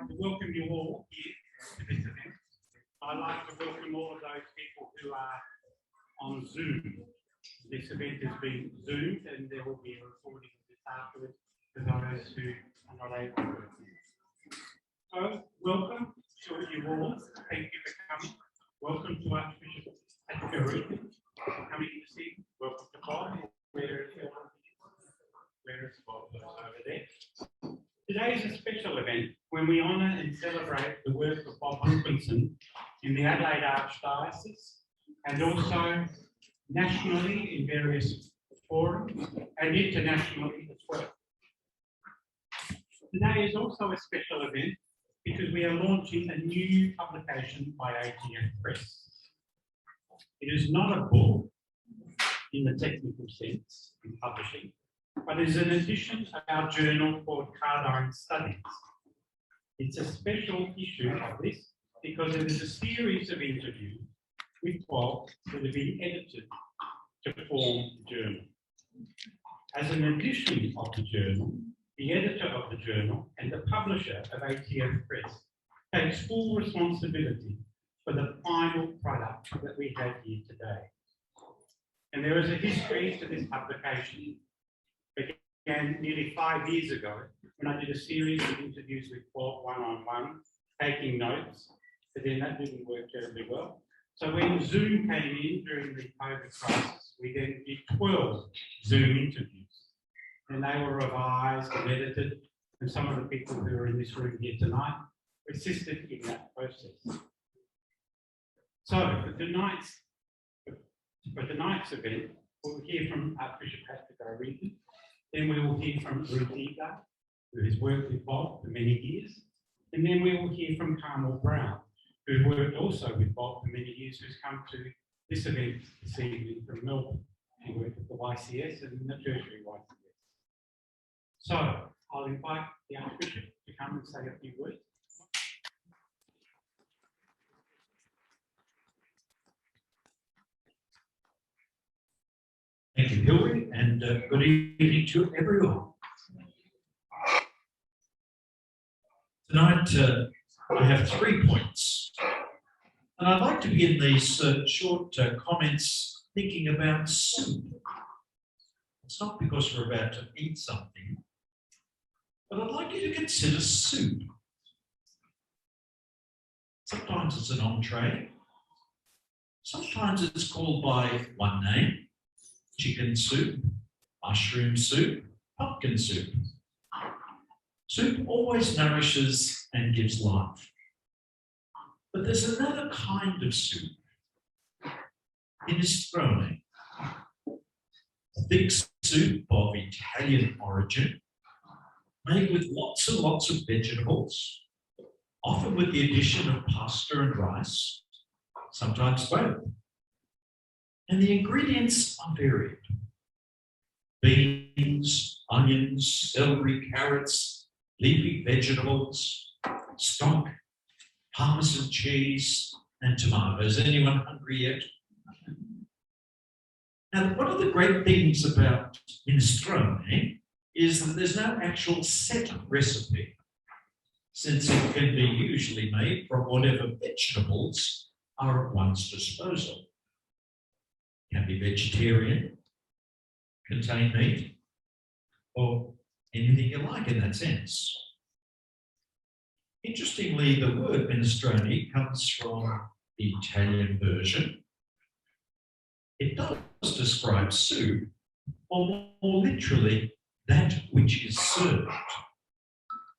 like to welcome you all here to this event. I'd like to welcome all of those people who are on Zoom. This event has been Zoomed and there will be a recording of this afterwards for those who are not able to attend. So, welcome to you all. Thank you for coming. Welcome to Archbishop Patrick for coming this evening. Welcome to Bob. Where is Bob? Over there. Today is a special event when we honour and celebrate the work of Bob Wilkinson in the Adelaide Archdiocese and also nationally in various forums and internationally as well. Today is also a special event because we are launching a new publication by ATF Press. It is not a book in the technical sense in publishing, but is an edition of our journal called Cardine Studies. It's a special issue of this because it is a series of interviews with Bob that have been edited to form the journal. As an edition of the journal, the editor of the journal and the publisher of ATF Press takes full responsibility for the final product that we have here today. And there is a history to this publication. It began nearly 5 years ago when I did a series of interviews with Bob one-on-one, taking notes, but then that didn't work terribly well. So when Zoom came in during the COVID crisis, we then did 12 Zoom interviews. And they were revised and edited, and some of the people who are in this room here tonight assisted in that process. So for tonight's event, we'll hear from Archbishop Patrick O'Regan. Then we will hear from Ruth Eagar, who has worked with Bob for many years. And then we will hear from Carmel Brown, who worked also with Bob for many years, who's come to this event this evening from Melbourne. She worked with the YCS and the tertiary YCS. So I'll invite the Archbishop to come and say a few words. Thank you, Hilary, and good evening to everyone. Tonight, I have 3 points, and I'd like to begin these short comments thinking about soup. It's not because we're about to eat something, but I'd like you to consider soup. Sometimes it's an entree, sometimes it's called by one name: chicken soup, mushroom soup, pumpkin soup. Soup always nourishes and gives life. But there's another kind of soup, minestrone, a thick soup of Italian origin, made with lots and lots of vegetables, often with the addition of pasta and rice, sometimes both. And the ingredients are varied: beans, onions, celery, carrots, leafy vegetables, stock, Parmesan cheese, and tomatoes. Anyone hungry yet? Now, one of the great things about minestrone is that there's no actual set recipe, since it can be usually made from whatever vegetables are at one's disposal. Can be vegetarian, contain meat, or anything you like in that sense. Interestingly, the word minestrone comes from the Italian version. It does describe soup, or more literally, that which is served,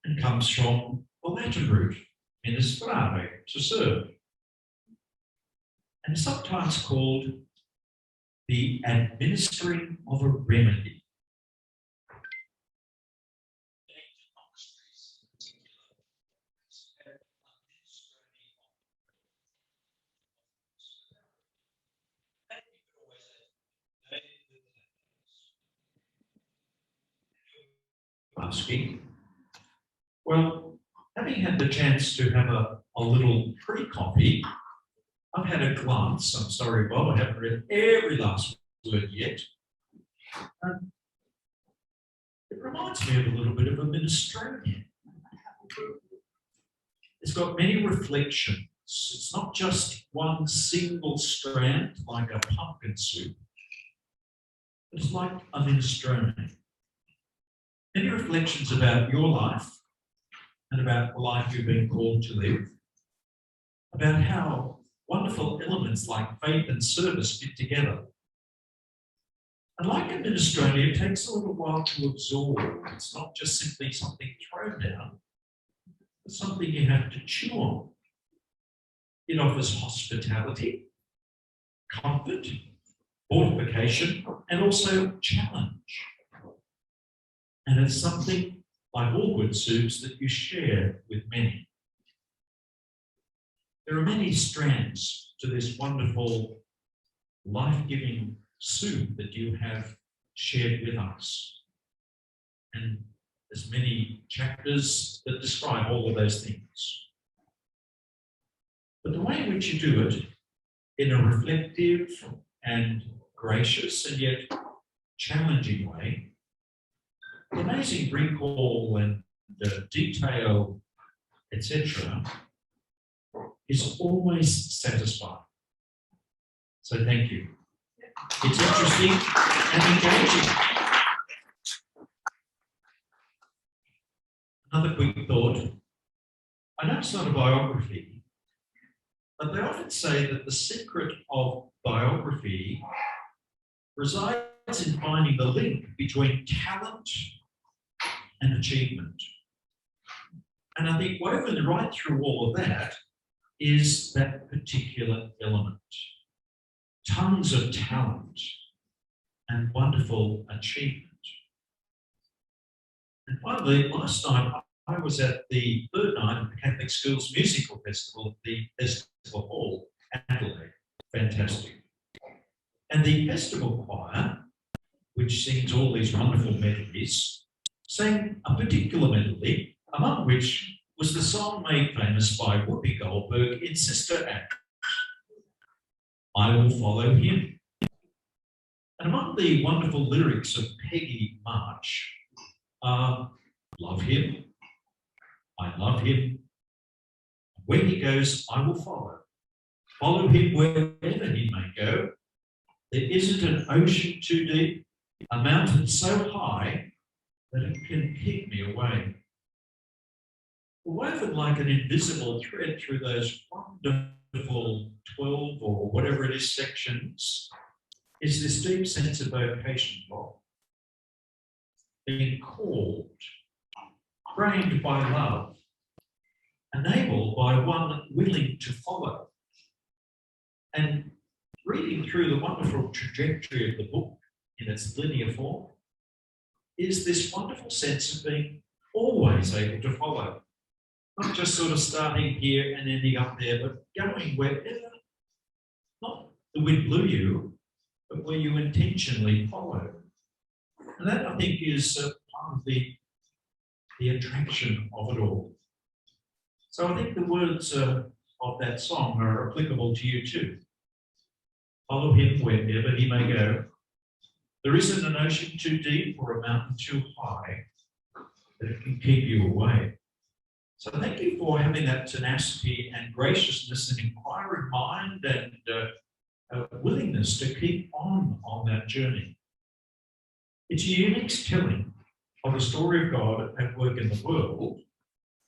and comes from the Latin root, ministrare, to serve, and sometimes called the administering of a remedy. Asking, well, having had the chance to have a little pre-coffee, I've had a glance. I'm sorry, Bob, I haven't read every last word yet. It reminds me of a little bit of a minestrone. It's got many reflections. It's not just one single strand like a pumpkin soup. It's like a minestrone. Many reflections about your life and about the life you've been called to live, about how wonderful elements like faith and service fit together. And like a minestrone, it takes a little while to absorb. It's not just simply something thrown down, but something you have to chew on. It offers hospitality, comfort, fortification, and also challenge. And it's something, like all good soups, that you share with many. There are many strands to this wonderful, life-giving soup that you have shared with us. And there's many chapters that describe all of those things. But the way in which you do it, in a reflective and gracious and yet challenging way, the amazing recall and the detail, etc., is always satisfying. So thank you. It's interesting and engaging. Another quick thought. I know it's not a biography, but they often say that the secret of biography resides in finding the link between talent and achievement. And I think woven right through all of that is that particular element. Tons of talent and wonderful achievement. And finally, last night I was at the third night of the Catholic Schools Musical Festival at the Festival Hall, Adelaide. Fantastic. And the festival choir, which sings all these wonderful melodies, sang a particular melody, among which was the song made famous by Whoopi Goldberg in Sister Act, I Will Follow Him. And among the wonderful lyrics of Peggy March are, love him, I love him, where he goes, I will follow. Follow him wherever he may go. There isn't an ocean too deep, a mountain so high that it can keep me away. Woven like an invisible thread through those wonderful 12 or whatever it is sections is this deep sense of vocation, Bob. Being called, framed by love, enabled by one willing to follow. And reading through the wonderful trajectory of the book in its linear form is this wonderful sense of being always able to follow. Not just sort of starting here and ending up there, but going wherever, not the wind blew you, but where you intentionally follow. And that, I think, is part of the attraction of it all. So I think the words of that song are applicable to you too. Follow him wherever he may go. There isn't an ocean too deep or a mountain too high that it can keep you away. So thank you for having that tenacity and graciousness and inquiring mind and willingness to keep on that journey. It's a unique telling of the story of God at work in the world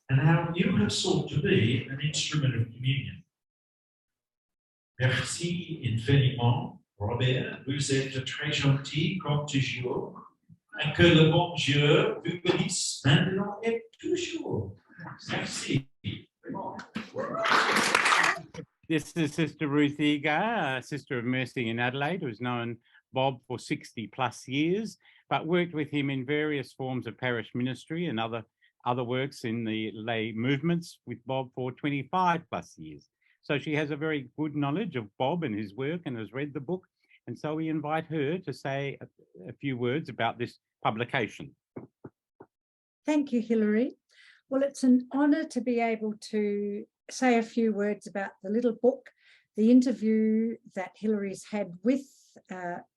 and how you have sought to be an instrument of communion. Merci infiniment, Robert. Vous êtes très gentil comme toujours. Et que le bon Dieu vous bénisse maintenant et toujours. Merci. This is Sister Ruth Eager, a Sister of Mercy in Adelaide, who's known Bob for 60 plus years, but worked with him in various forms of parish ministry and other works in the lay movements with Bob for 25 plus years. So she has a very good knowledge of Bob and his work and has read the book. And so we invite her to say a few words about this publication. Thank you, Hilary. Well, it's an honour to be able to say a few words about the little book, the interview that Hilary's had with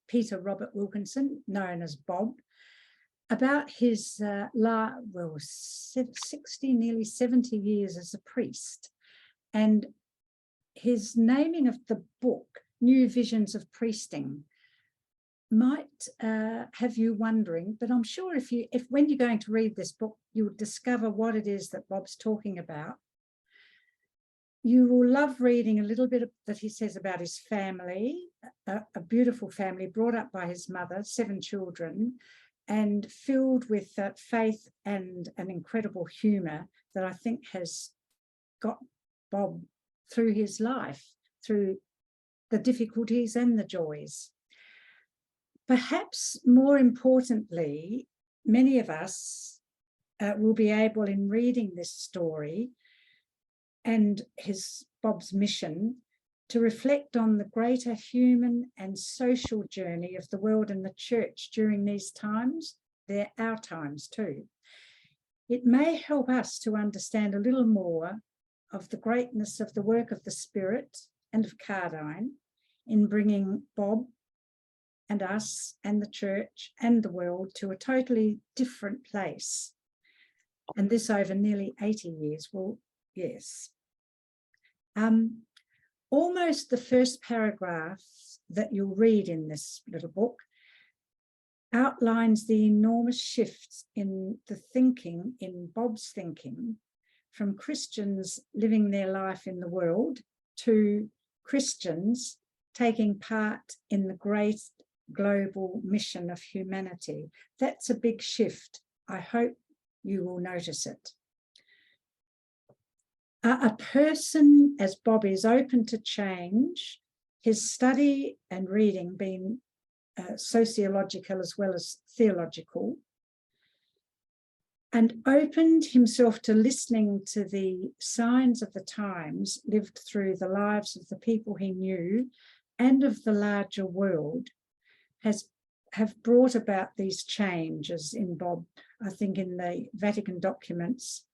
Peter Robert Wilkinson, known as Bob. about his, well, 60, nearly 70 years as a priest. And his naming of the book, New Visions of Priesting, might have you wondering, but I'm sure if when you're going to read this book, you'll discover what it is that Bob's talking about. You will love reading a little bit that he says about his family, a beautiful family brought up by his mother, 7 children, and filled with faith and an incredible humour that I think has got Bob through his life, through the difficulties and the joys. Perhaps more importantly, many of us will be able, in reading this story and Bob's mission, to reflect on the greater human and social journey of the world and the church during these times. They're our times too. It may help us to understand a little more of the greatness of the work of the Spirit and of Cardine in bringing Bob and us and the church and the world to a totally different place. And this over nearly 80 years. Well, yes. Almost the first paragraph that you'll read in this little book outlines the enormous shifts in the thinking, in Bob's thinking, from Christians living their life in the world to Christians taking part in the great global mission of humanity. That's a big shift. I hope you will notice it. A person, as Bob is, open to change, his study and reading being sociological as well as theological, and opened himself to listening to the signs of the times lived through the lives of the people he knew and of the larger world, have brought about these changes in Bob. I think in the Vatican documents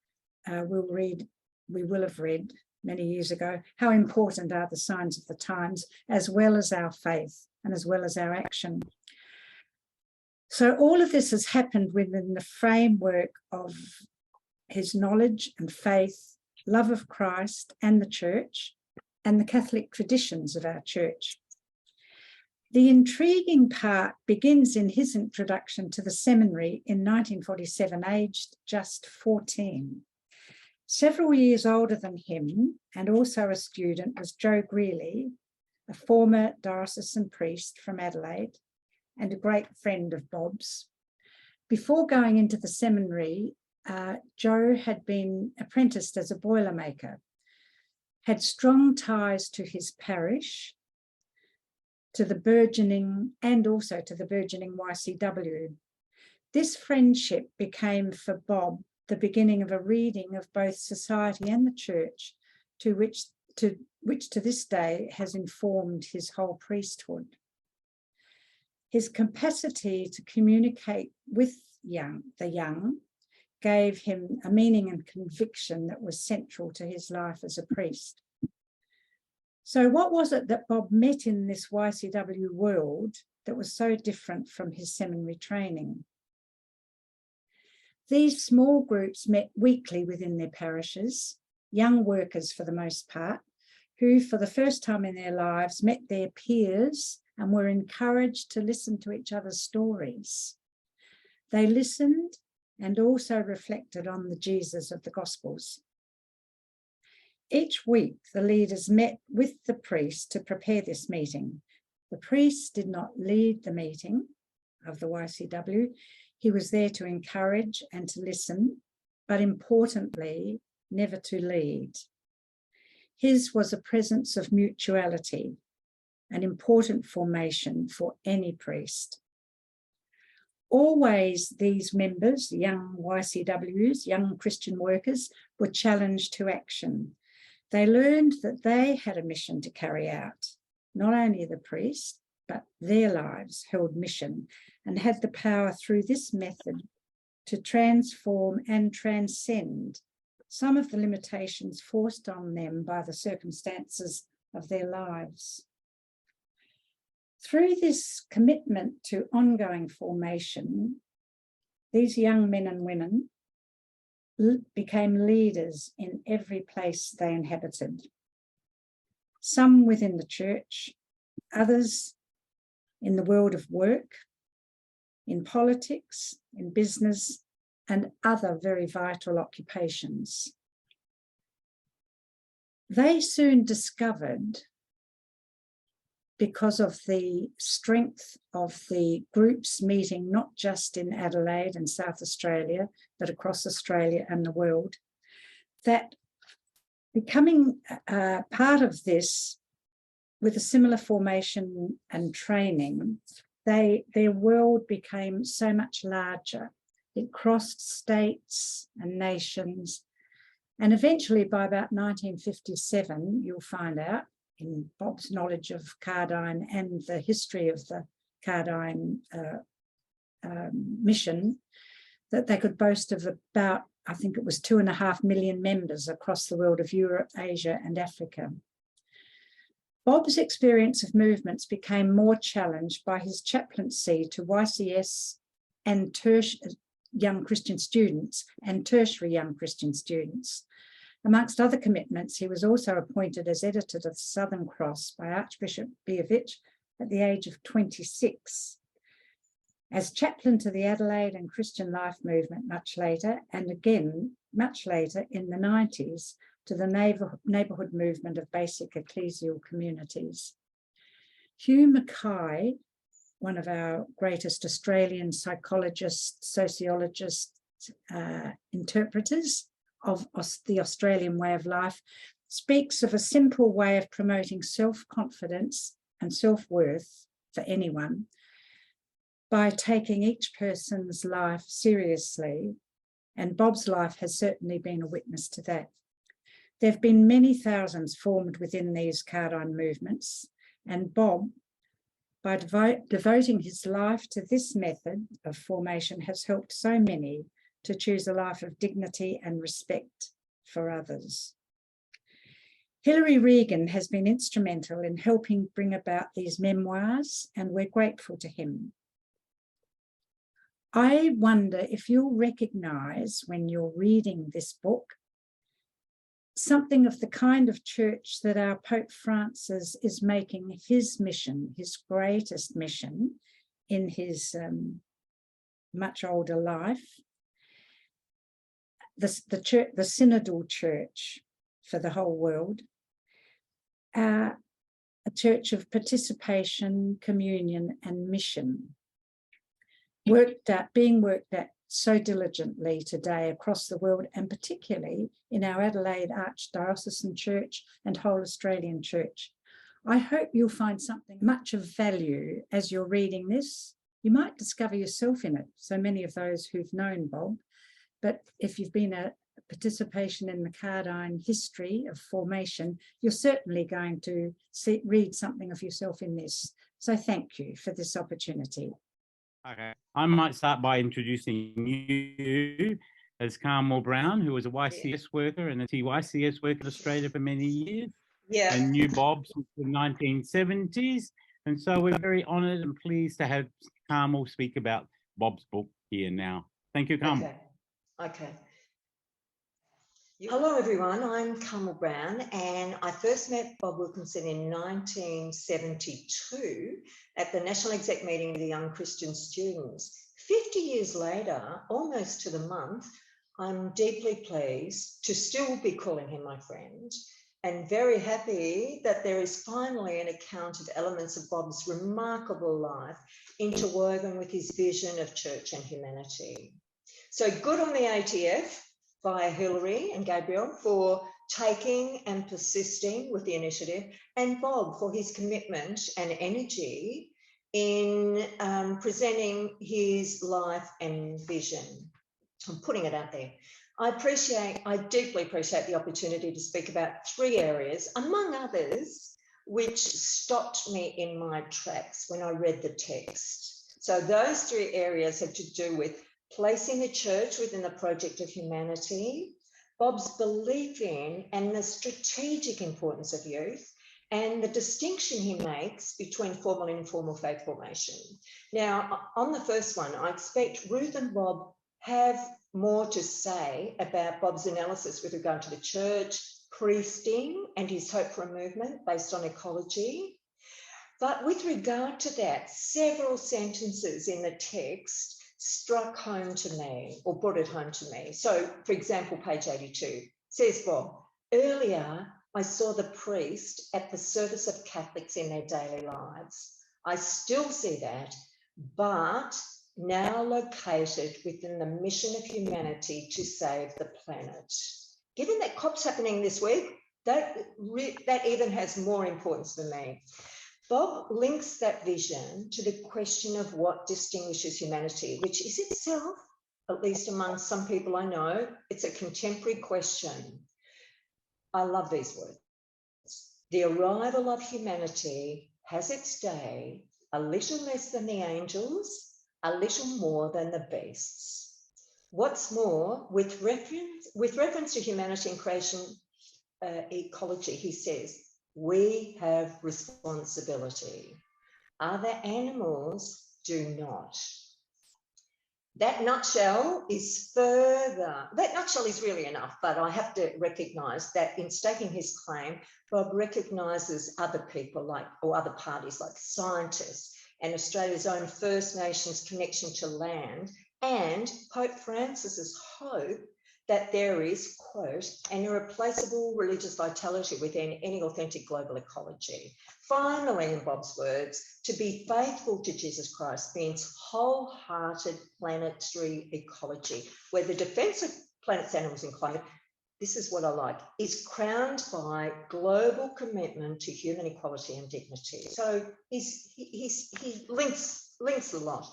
we will have read many years ago, how important are the signs of the times, as well as our faith and as well as our action. So all of this has happened within the framework of his knowledge and faith, love of Christ and the church, and the Catholic traditions of our church. The intriguing part begins in his introduction to the seminary in 1947, aged just 14. Several years older than him, and also a student, was Joe Greeley, a former diocesan priest from Adelaide and a great friend of Bob's. Before going into the seminary, Joe had been apprenticed as a boilermaker, had strong ties to his parish, to the burgeoning and also to the burgeoning YCW. This friendship became for Bob the beginning of a reading of both society and the church, which to this day has informed his whole priesthood. His capacity to communicate with the young gave him a meaning and conviction that was central to his life as a priest. So what was it that Bob met in this YCW world that was so different from his seminary training? These small groups met weekly within their parishes, young workers for the most part, who for the first time in their lives met their peers and were encouraged to listen to each other's stories. They listened and also reflected on the Jesus of the Gospels. Each week, the leaders met with the priest to prepare this meeting. The priest did not lead the meeting of the YCW. He was there to encourage and to listen, but importantly, never to lead. His was a presence of mutuality, an important formation for any priest. Always these members, young YCWs, young Christian workers, were challenged to action. They learned that they had a mission to carry out. Not only the priest, but their lives held mission and had the power through this method to transform and transcend some of the limitations forced on them by the circumstances of their lives. Through this commitment to ongoing formation, These young men and women became leaders in every place they inhabited. Some within the church, others in the world of work, in politics, in business, and other very vital occupations. They soon discovered, because of the strength of the groups meeting not just in Adelaide and South Australia, but across Australia and the world, that becoming part of this with a similar formation and training, their world became so much larger. It crossed states and nations. And eventually by about 1957, you'll find out in Bob's knowledge of Cardine and the history of the Cardine mission, that they could boast of about, I think it was 2.5 million members across the world of Europe, Asia, and Africa. Bob's experience of movements became more challenged by his chaplaincy to YCS and young Christian students and tertiary young Christian students. Amongst other commitments, he was also appointed as editor of the Southern Cross by Archbishop Bievich at the age of 26, as chaplain to the Adelaide and Christian Life movement much later, and again much later in the 90s to the neighbourhood movement of basic ecclesial communities. Hugh Mackay, one of our greatest Australian psychologists, sociologists, interpreters of the Australian way of life, speaks of a simple way of promoting self-confidence and self-worth for anyone by taking each person's life seriously, and Bob's life has certainly been a witness to that. There have been many thousands formed within these Cardine movements, and Bob, by devoting his life to this method of formation, has helped so many to choose a life of dignity and respect for others. Hilary Regan has been instrumental in helping bring about these memoirs, and we're grateful to him. I wonder if you'll recognise when you're reading this book something of the kind of church that our Pope Francis is making his mission, his greatest mission in his much older life. The synodal church for the whole world, a church of participation, communion, and mission, being worked at so diligently today across the world, and particularly in our Adelaide Archdiocesan Church and whole Australian Church. I hope you'll find something much of value as you're reading this. You might discover yourself in it, so many of those who've known Bob. But if you've been a participation in the Cardine history of formation, you're certainly going to read something of yourself in this. So thank you for this opportunity. Okay, I might start by introducing you as Carmel Brown, who was a YCS worker and a TYCS worker in Australia for many years. Yeah. And knew Bob since the 1970s. And so we're very honoured and pleased to have Carmel speak about Bob's book here now. Thank you, Carmel. Okay. Hello, everyone. I'm Carmel Brown, and I first met Bob Wilkinson in 1972 at the National Exec meeting of the Young Christian Students. 50 years later, almost to the month, I'm deeply pleased to still be calling him my friend, and very happy that there is finally an account of elements of Bob's remarkable life interwoven with his vision of church and humanity. So good on the ATF via Hilary and Gabriel for taking and persisting with the initiative, and Bob for his commitment and energy in presenting his life and vision. I'm putting it out there. I deeply appreciate the opportunity to speak about 3 areas, among others, which stopped me in my tracks when I read the text. So those 3 areas have to do with placing the church within the project of humanity, Bob's belief in and the strategic importance of youth, and the distinction he makes between formal and informal faith formation. Now, on the first one, I expect Ruth and Bob have more to say about Bob's analysis with regard to the church, priesting, and his hope for a movement based on ecology. But with regard to that, several sentences in the text struck home to me, or brought it home to me. So, for example, page 82 says Bob, earlier I saw the priest at the service of Catholics in their daily lives. I still see that, but now located within the mission of humanity to save the planet. Given that COP's happening this week, that even has more importance for me. Bob links that vision to the question of what distinguishes humanity, which is itself, at least among some people I know, it's a contemporary question. I love these words. The arrival of humanity has its day, a little less than the angels, a little more than the beasts. What's more, with reference to humanity and creation ecology, he says, we have responsibility. Other animals do not. That nutshell is really enough, but I have to recognise that in stating his claim, Bob recognises other people or other parties like scientists and Australia's own First Nations connection to land, and Pope Francis's hope that there is, quote, an irreplaceable religious vitality within any authentic global ecology. Finally, in Bob's words, to be faithful to Jesus Christ means wholehearted planetary ecology, where the defence of planets, animals and climate, this is what I like, is crowned by global commitment to human equality and dignity. So he links a lot.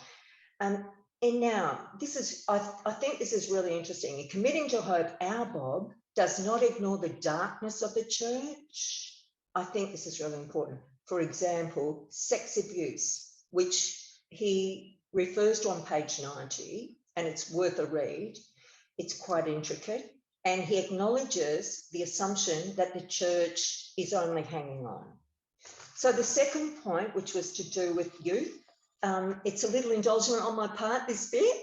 And now, I think this is really interesting. In committing to hope, our Bob does not ignore the darkness of the church. I think this is really important. For example, sex abuse, which he refers to on page 90, and it's worth a read. It's quite intricate. And he acknowledges the assumption that the church is only hanging on. So the second point, which was to do with youth, it's a little indulgent on my part, this bit,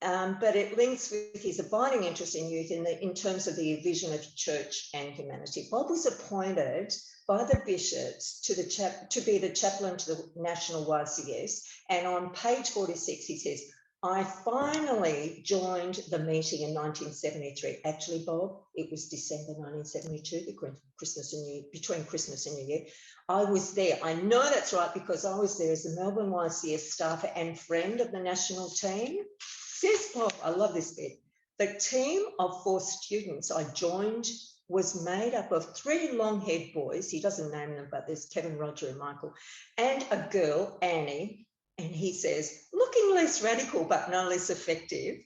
but it links with his abiding interest in youth in terms of the vision of church and humanity. Bob was appointed by the bishops to be the chaplain to the National YCS, and on page 46 he says, I finally joined the meeting in 1973. Actually, Bob, it was December 1972, between Christmas and New Year. I was there. I know that's right because I was there as a Melbourne YCS staffer and friend of the national team. Says Bob, I love this bit. The team of 4 students I joined was made up of 3 long-haired boys. He doesn't name them, but there's Kevin, Roger, and Michael, and a girl, Annie. And he says, looking less radical, but no less effective.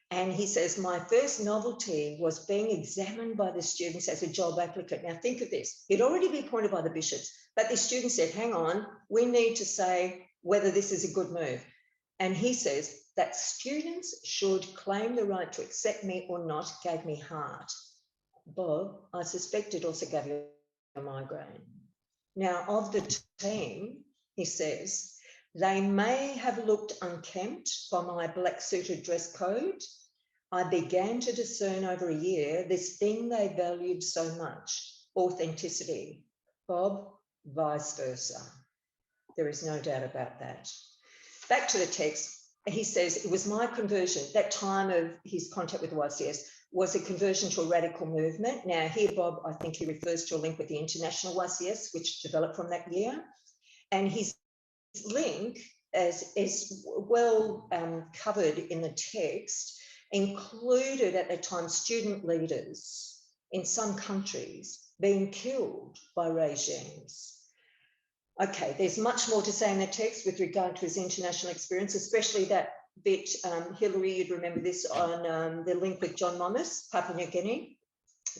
And he says, my first novelty was being examined by the students as a job applicant. Now think of this, he'd already been appointed by the bishops, but the students said, hang on, we need to say whether this is a good move. And he says that students should claim the right to accept me or not gave me heart. Bob, I suspect it also gave you a migraine. Now of the team, he says, they may have looked unkempt by my black suited dress code. I began to discern over a year this thing they valued so much, authenticity. Bob, vice versa. There is no doubt about that. Back to the text, he says, it was my conversion, that time of his contact with the YCS was a conversion to a radical movement. Now here, Bob, I think he refers to a link with the International YCS, which developed from that year. And his link, as is well covered in the text, included at the time student leaders in some countries being killed by regimes. Okay, there's much more to say in the text with regard to his international experience, especially that bit, Hilary, you'd remember this on the link with John Monmouth, Papua New Guinea.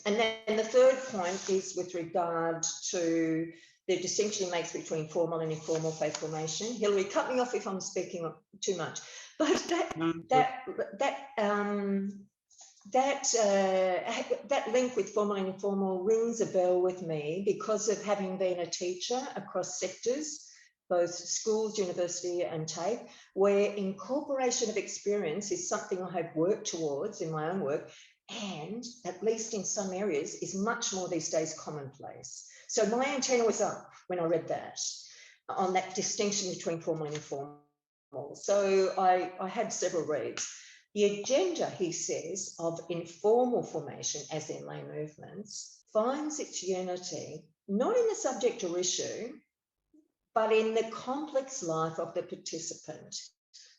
And then the third point is with regard to the distinction he makes between formal and informal faith formation. Hilary, cut me off if I'm speaking too much. But that link with formal and informal rings a bell with me because of having been a teacher across sectors both schools, university and TAFE, where incorporation of experience is something I have worked towards in my own work, and at least in some areas is much more these days commonplace. So my antenna was up when I read that, on that distinction between formal and informal. So I had several reads. The agenda, he says, of informal formation, as in lay movements, finds its unity not in the subject or issue, but in the complex life of the participant.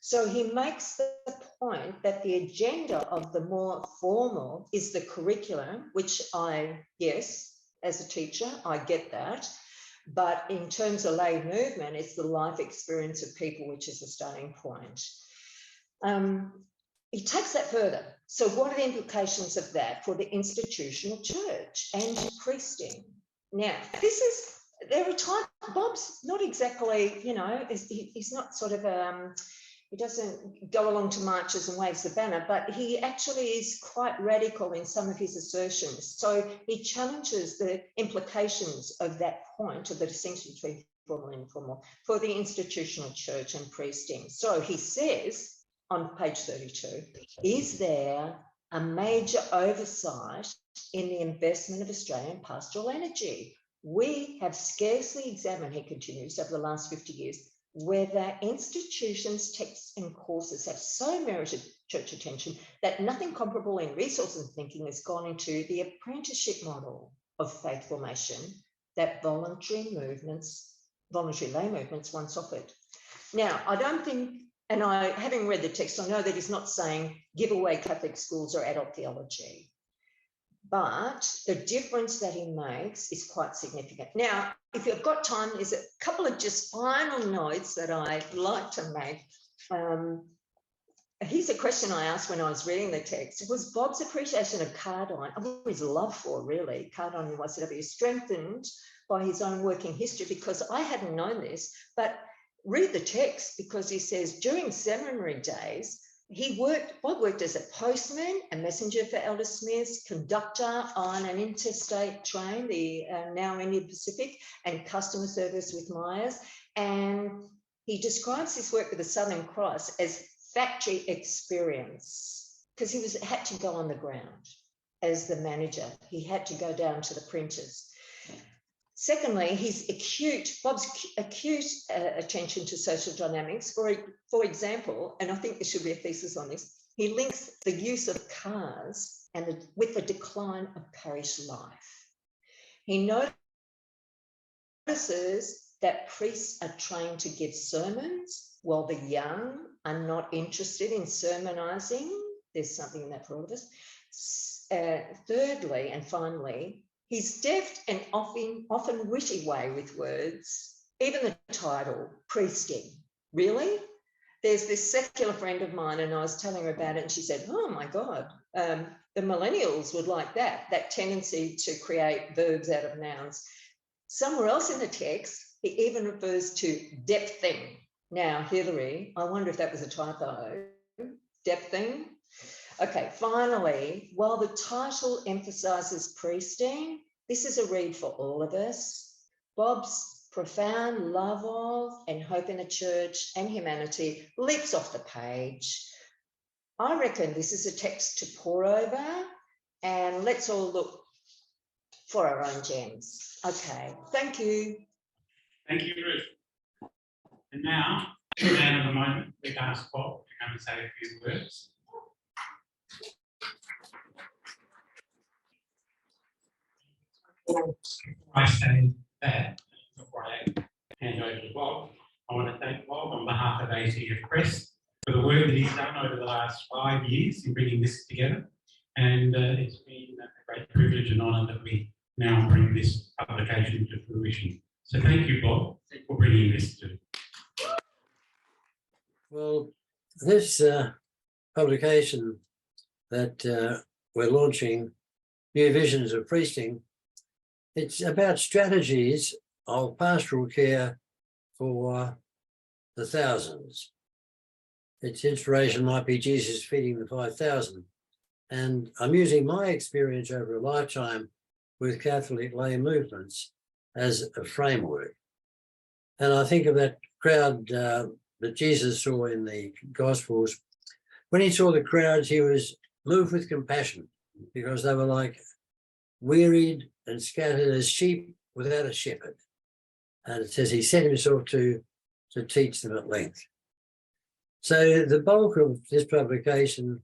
So he makes the point that the agenda of the more formal is the curriculum, which yes, as a teacher, I get that. But in terms of lay movement, it's the life experience of people, which is the starting point. He takes that further. So what are the implications of that for the institutional church and priesting? Now, there are times, Bob's not exactly, you know, he's not sort of, he doesn't go along to marches and waves the banner, but he actually is quite radical in some of his assertions. So he challenges the implications of that point of the distinction between formal and informal for the institutional church and priesting. So he says on page 32, is there a major oversight in the investment of Australian pastoral energy? We have scarcely examined, he continues, over the last 50 years, whether institutions, texts and courses have so merited church attention that nothing comparable in resources and thinking has gone into the apprenticeship model of faith formation that voluntary lay movements once offered. Now, I don't think, and having read the text, I know that he's not saying give away Catholic schools or adult theology, but the difference that he makes is quite significant. Now, if you've got time, there's a couple of just final notes that I'd like to make. Here's a question I asked when I was reading the text. Was Bob's appreciation of Cardine, or his love for really, Cardine in YCW, strengthened by his own working history? Because I hadn't known this, but read the text, because he says during seminary days, Bob worked as a postman, a messenger for Elder Smiths, conductor on an interstate train, the now Indian Pacific, and customer service with Myers. And he describes his work with the Southern Cross as factory experience, because he had to go on the ground as the manager. He had to go down to the printers. Secondly, Bob's acute attention to social dynamics. For example, and I think there should be a thesis on this, he links the use of cars with the decline of parish life. He notices that priests are trained to give sermons while the young are not interested in sermonizing. There's something in that for all of us. Thirdly, and finally, his deft and often witty way with words, even the title, priesting. Really? There's this secular friend of mine, and I was telling her about it, and she said, oh my God, the millennials would like that tendency to create verbs out of nouns. Somewhere else in the text, he even refers to depthing. Now, Hilary, I wonder if that was a typo. Depthing. Okay, finally, while the title emphasises priesting, this is a read for all of us. Bob's profound love of and hope in the church and humanity leaps off the page. I reckon this is a text to pore over, and let's all look for our own gems. Okay, thank you. Thank you, Ruth. And now, down at the moment, we've asked Bob to come and say a few words. Before I say that, before I hand over to Bob, I want to thank Bob on behalf of ACF Press for the work that he's done over the last 5 years in bringing this together. And it's been a great privilege and honour that we now bring this publication to fruition. So thank you, Bob, for bringing this to. Well, this publication that we're launching, New Visions of Priesting, it's about strategies of pastoral care for the thousands. Its inspiration might be Jesus feeding the 5,000. And I'm using my experience over a lifetime with Catholic lay movements as a framework. And I think of that crowd that Jesus saw in the Gospels. When he saw the crowds, he was moved with compassion because they were like wearied and scattered as sheep without a shepherd. And it says he set himself to teach them at length. So the bulk of this publication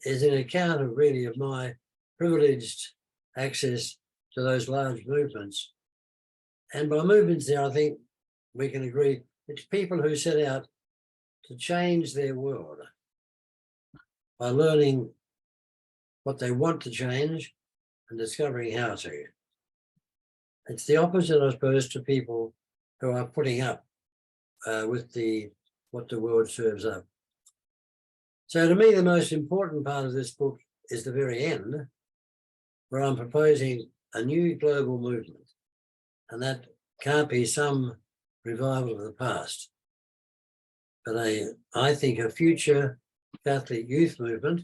is an account of really of my privileged access to those large movements. And by movements there, I think we can agree it's people who set out to change their world by learning what they want to change and discovering how to. It's the opposite, I suppose, to people who are putting up with what the world serves up. So to me, the most important part of this book is the very end, where I'm proposing a new global movement. And that can't be some revival of the past, but I think a future Catholic youth movement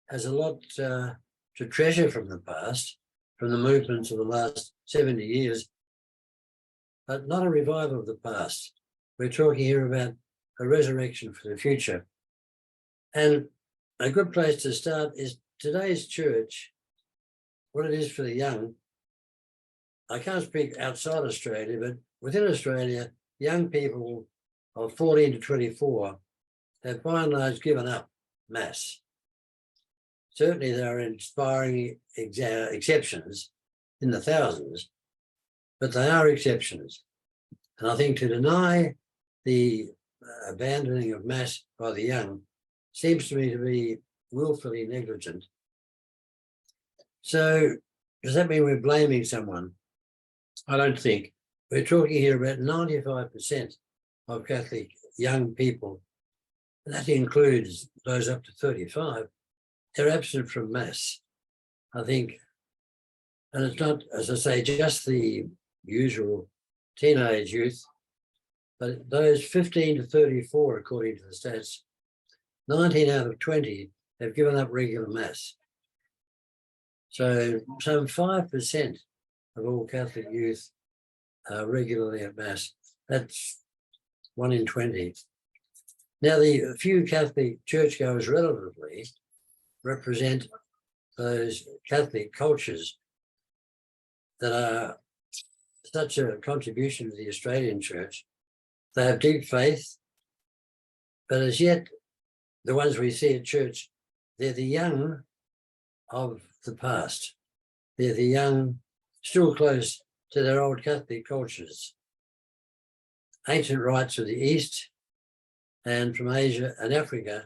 has a lot to treasure from the past, from the movements of the last 70 years, but not a revival of the past. We're talking here about a resurrection for the future. And a good place to start is today's church, what it is for the young. I can't speak outside Australia, but within Australia, young people of 14 to 24 have by and large given up Mass. Certainly there are inspiring exceptions in the thousands, but they are exceptions. And I think to deny the abandoning of Mass by the young seems to me to be willfully negligent. So does that mean we're blaming someone? I don't think. We're talking here about 95% of Catholic young people, and that includes those up to 35, they're absent from Mass, I think. And it's not, as I say, just the usual teenage youth, but those 15 to 34, according to the stats, 19 out of 20 have given up regular Mass. So some 5% of all Catholic youth are regularly at Mass. That's 1 in 20. Now, the few Catholic churchgoers relatively represent those Catholic cultures that are such a contribution to the Australian church. They have deep faith, but as yet, the ones we see at church, they're the young of the past. They're the young, still close to their old Catholic cultures. Ancient rites of the East and from Asia and Africa,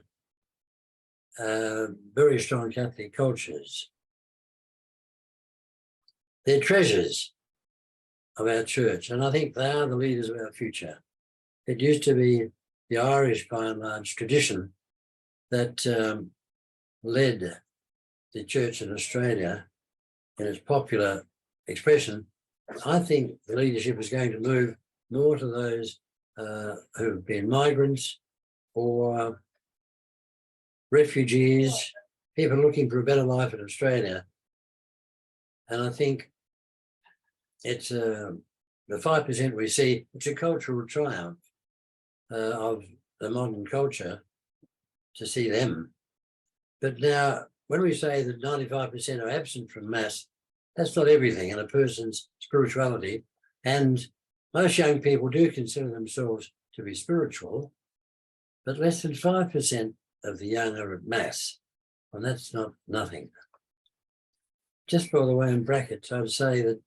very strong Catholic cultures. They're treasures of our church, and I think they are the leaders of our future. It used to be the Irish, by and large, tradition that led the church in Australia in its popular expression. I think the leadership is going to move more to those who've been migrants or refugees, people looking for a better life in Australia. And I think it's the 5% we see, it's a cultural triumph of the modern culture to see them. But now, when we say that 95% are absent from Mass, that's not everything in a person's spirituality. And most young people do consider themselves to be spiritual, but less than 5% of the young are at Mass, and that's not nothing. Just by the way, in brackets, I would say that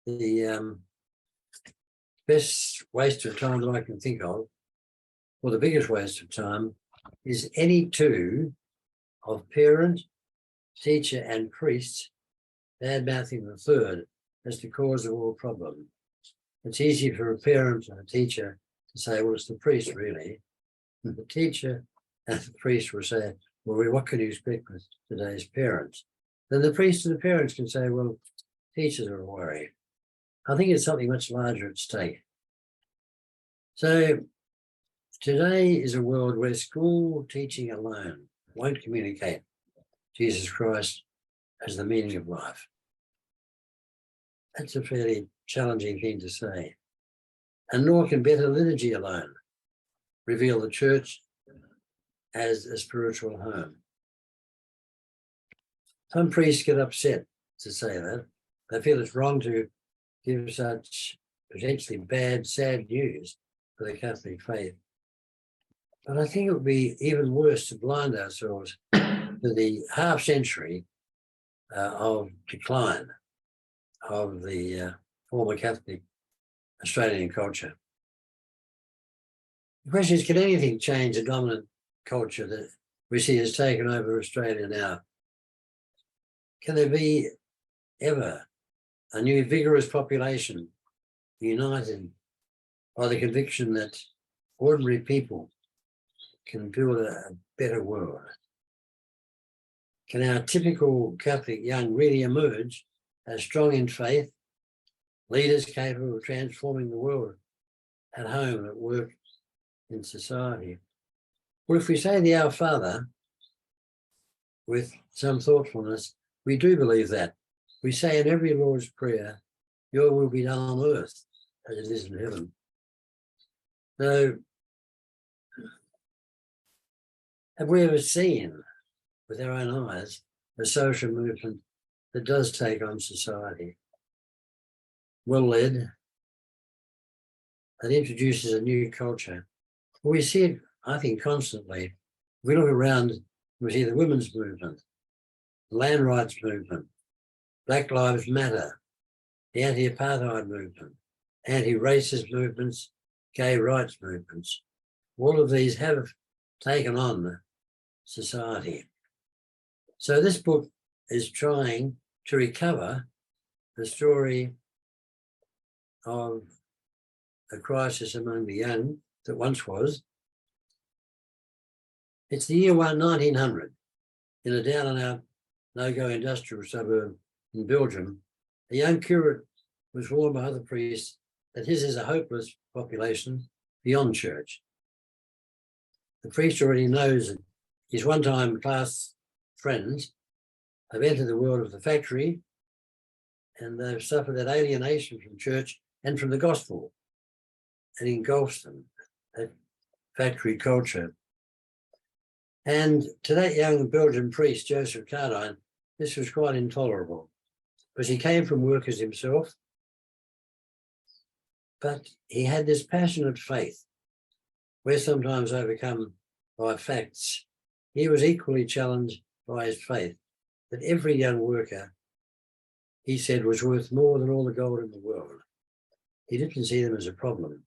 the best waste of time that I can think of, or the biggest waste of time, is any two of parent, teacher, and priest bad-mouthing the third as the cause of all problem. It's easy for a parent and a teacher to say, well, it's the priest, really. And the teacher and the priest will say, well, what can you expect with today's parents? Then the priest and the parents can say, well, teachers are a worry. I think it's something much larger at stake. So today is a world where school teaching alone won't communicate Jesus Christ as the meaning of life. That's a fairly challenging thing to say. and nor can better liturgy alone reveal the church as a spiritual home. Some priests get upset to say that. They feel it's wrong to give such potentially bad, sad news for the Catholic faith. But I think it would be even worse to blind ourselves to the half century of decline of the former Catholic Australian culture. The question is, can anything change the dominant culture that we see has taken over Australia now? Can there be ever a new vigorous population united by the conviction that ordinary people can build a better world? Can our typical Catholic young really emerge as strong in faith, leaders capable of transforming the world at home, at work, in society? Well, if we say the Our Father with some thoughtfulness, we do believe that. We say in every Lord's Prayer, your will be done on earth as it is in heaven. So, have we ever seen with our own eyes a social movement that does take on society, well led, that introduces a new culture? We see it, I think, constantly. If we look around, we see the women's movement, the land rights movement, Black Lives Matter, the anti-apartheid movement, anti-racist movements, gay rights movements. All of these have taken on society. So this book is trying to recover the story of a crisis among the young that once was. It's the year 1900 in a down and out, no-go industrial suburb in Belgium. A young curate was warned by other priests that his is a hopeless population beyond church. The priest already knows that his one-time class friends have entered the world of the factory and they've suffered that alienation from church and from the gospel. It engulfs them, that factory culture. And to that young Belgian priest, Joseph Cardijn, this was quite intolerable because he came from workers himself, but he had this passionate faith. We're sometimes overcome by facts. He was equally challenged by his faith that every young worker, he said, was worth more than all the gold in the world. He didn't see them as a problem.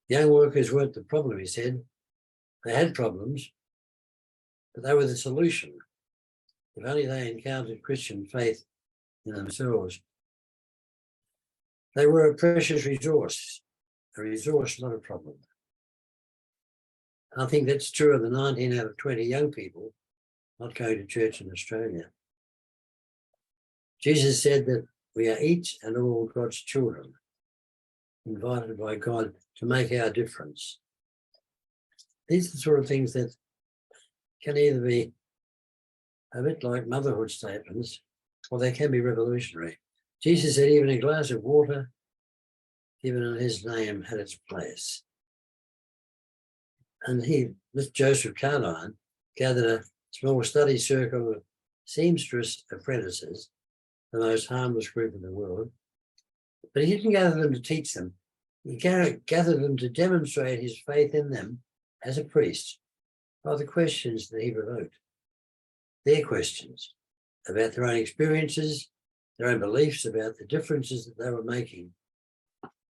Young workers weren't the problem, he said. They had problems, but they were the solution. If only they encountered Christian faith in themselves. They were a precious resource, not a problem. I think that's true of the 19 out of 20 young people not going to church in Australia. Jesus said that we are each and all God's children, invited by God to make our difference. These are the sort of things that can either be a bit like motherhood statements, or they can be revolutionary. Jesus said even a glass of water given in his name had its place. And this Joseph Cardijn, gathered a small study circle of seamstress apprentices, the most harmless group in the world. But he didn't gather them to teach them. He gathered them to demonstrate his faith in them as a priest by the questions that he provoked. Their questions about their own experiences, their own beliefs about the differences that they were making.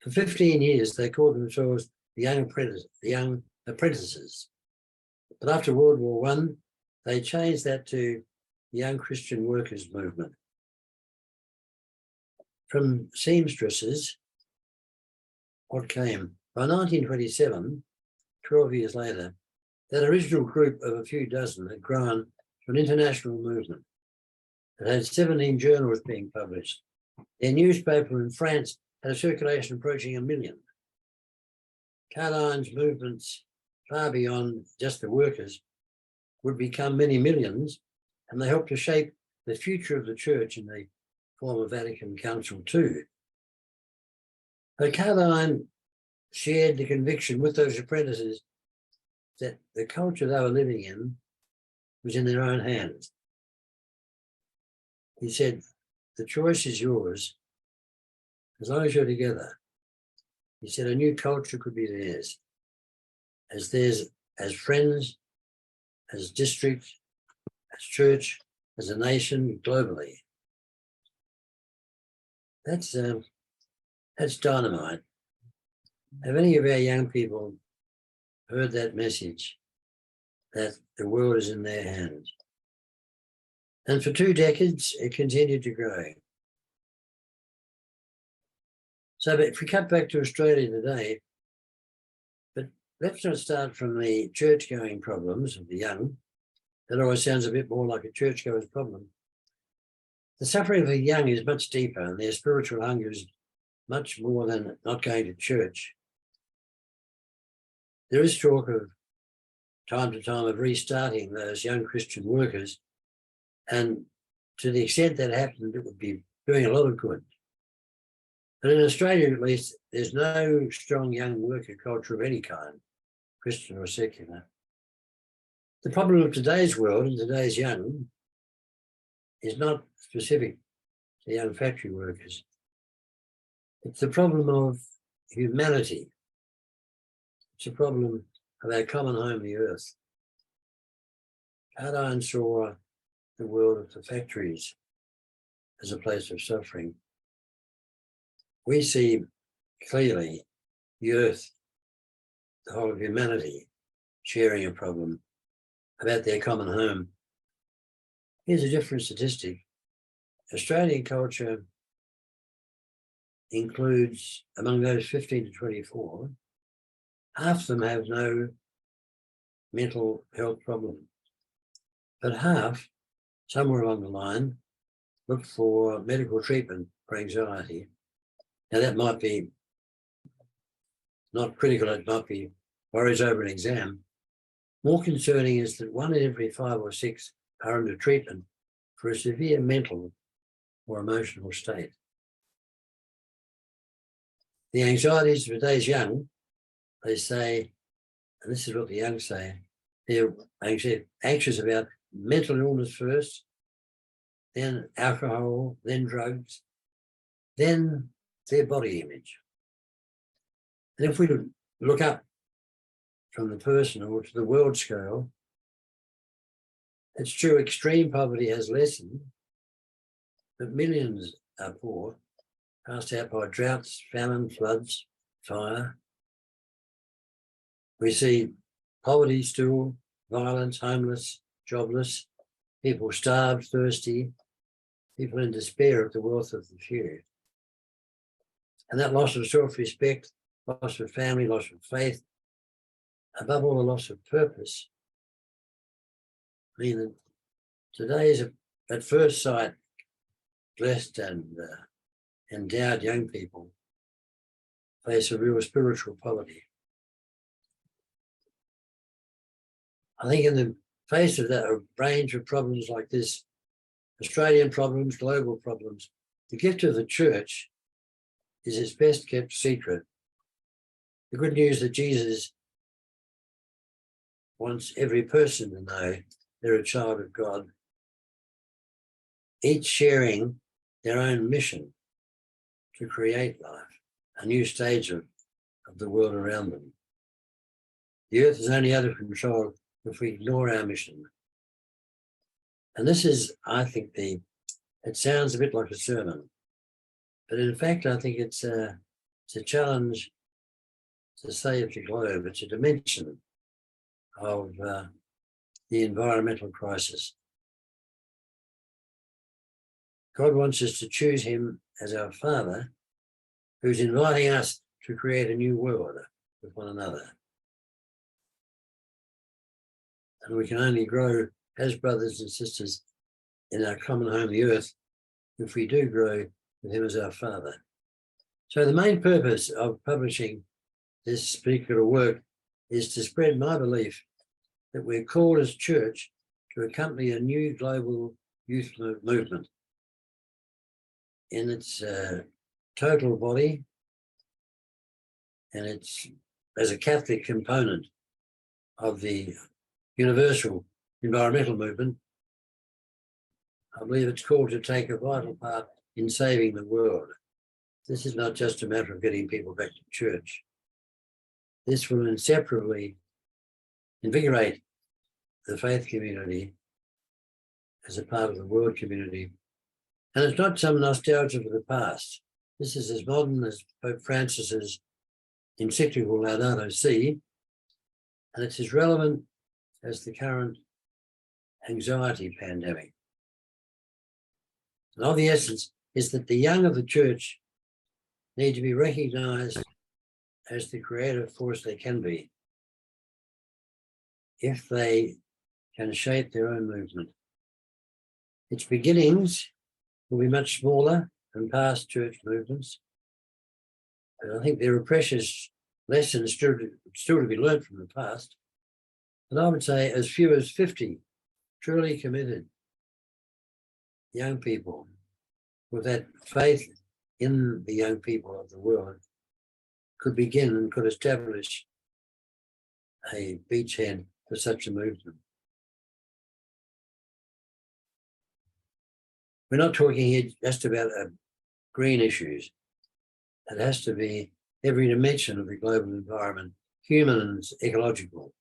For 15 years, they called themselves the young apprentices. But after World War I, they changed that to the Young Christian Workers Movement. From seamstresses, what came? By 1927, 12 years later, that original group of a few dozen had grown to an international movement. It had 17 journals being published. Their newspaper in France had a circulation approaching 1 million. Cardijn's movements, far beyond just the workers, would become many millions, and they helped to shape the future of the church in the former Vatican Council too. But Cardijn shared the conviction with those apprentices that the culture they were living in was in their own hands. He said, the choice is yours as long as you're together. He said a new culture could be theirs, as friends, as district, as church, as a nation, globally. That's dynamite. Have any of our young people heard that message that the world is in their hands? And for 2 decades, it continued to grow. So if we cut back to Australia today, but let's not start from the church-going problems of the young. That always sounds a bit more like a churchgoer's problem. The suffering of the young is much deeper, and their spiritual hunger is much more than not going to church. There is talk of time to time of restarting those young Christian workers, and to the extent that happened, it would be doing a lot of good. But in Australia, at least, there's no strong young worker culture of any kind, Christian or secular. The problem of today's world and today's young is not specific to young factory workers. It's the problem of humanity. It's a problem of our common home, the earth. Cardine saw the world of the factories as a place of suffering. We see clearly the earth, the whole of humanity, sharing a problem about their common home. Here's a different statistic. Australian culture includes, among those 15 to 24, half of them have no mental health problem, but half, somewhere along the line, look for medical treatment for anxiety. Now that might be not critical, it might be worries over an exam. More concerning is that 1 in every 5 or 6 are under treatment for a severe mental or emotional state. The anxieties of today's young, they say, and this is what the young say, they're anxious about mental illness first, then alcohol, then drugs, then their body image. And if we look up from the personal to the world scale, it's true extreme poverty has lessened, but millions are poor, cast out by droughts, famine, floods, fire. We see poverty still, violence, homeless, jobless, people starved, thirsty, people in despair of the wealth of the few. And that loss of self-respect, loss of family, loss of faith, above all, the loss of purpose, mean that today's, at first sight, blessed and endowed young people face a real spiritual poverty. I think in the face of that, a range of problems like this, Australian problems, global problems, the gift of the church is its best kept secret. The good news that Jesus wants every person to know they're a child of God, each sharing their own mission to create life, a new stage of the world around them. The earth is only out of control if we ignore our mission. And this is, I think, it sounds a bit like a sermon, but in fact, I think it's a challenge to save the globe. It's a dimension of the environmental crisis. God wants us to choose him as our Father, who's inviting us to create a new world with one another. And we can only grow as brothers and sisters in our common home, the earth, if we do grow with him as our Father. So the main purpose of publishing this particular work is to spread my belief that we're called as church to accompany a new global youth movement in its total body and it's as a Catholic component of the universal environmental movement. I believe it's called to take a vital part in saving the world. This is not just a matter of getting people back to church. This will inseparably invigorate the faith community as a part of the world community. And it's not some nostalgia for the past. This is as modern as Pope Francis's encyclical Laudato Si, and it's as relevant as the current anxiety pandemic. And of the essence is that the young of the church need to be recognised as the creative force they can be if they can shape their own movement. Its beginnings will be much smaller than past church movements, and I think there are precious lessons still to be learned from the past. And I would say as few as 50 truly committed young people with that faith in the young people of the world could begin and could establish a beachhead for such a movement. We're not talking here just about green issues. It has to be every dimension of the global environment, human and ecological.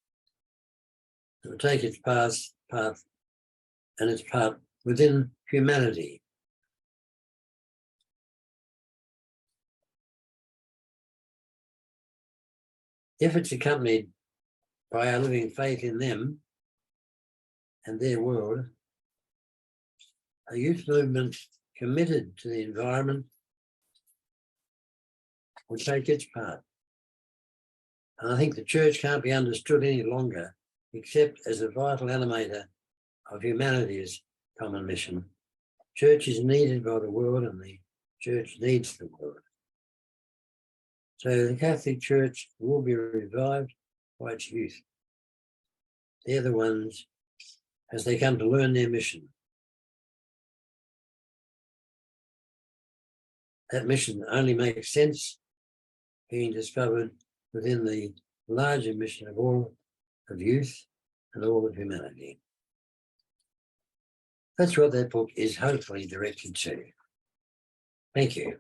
It will take its path and its part within humanity. If it's accompanied by our living faith in them and their world, a youth movement committed to the environment will take its part. And I think the church can't be understood any longer except as a vital animator of humanity's common mission. Church is needed by the world and the church needs the world. So the Catholic Church will be revived by its youth. They're the ones as they come to learn their mission. That mission only makes sense being discovered within the larger mission of all of youth and all of humanity. That's what that book is hopefully directed to. Thank you.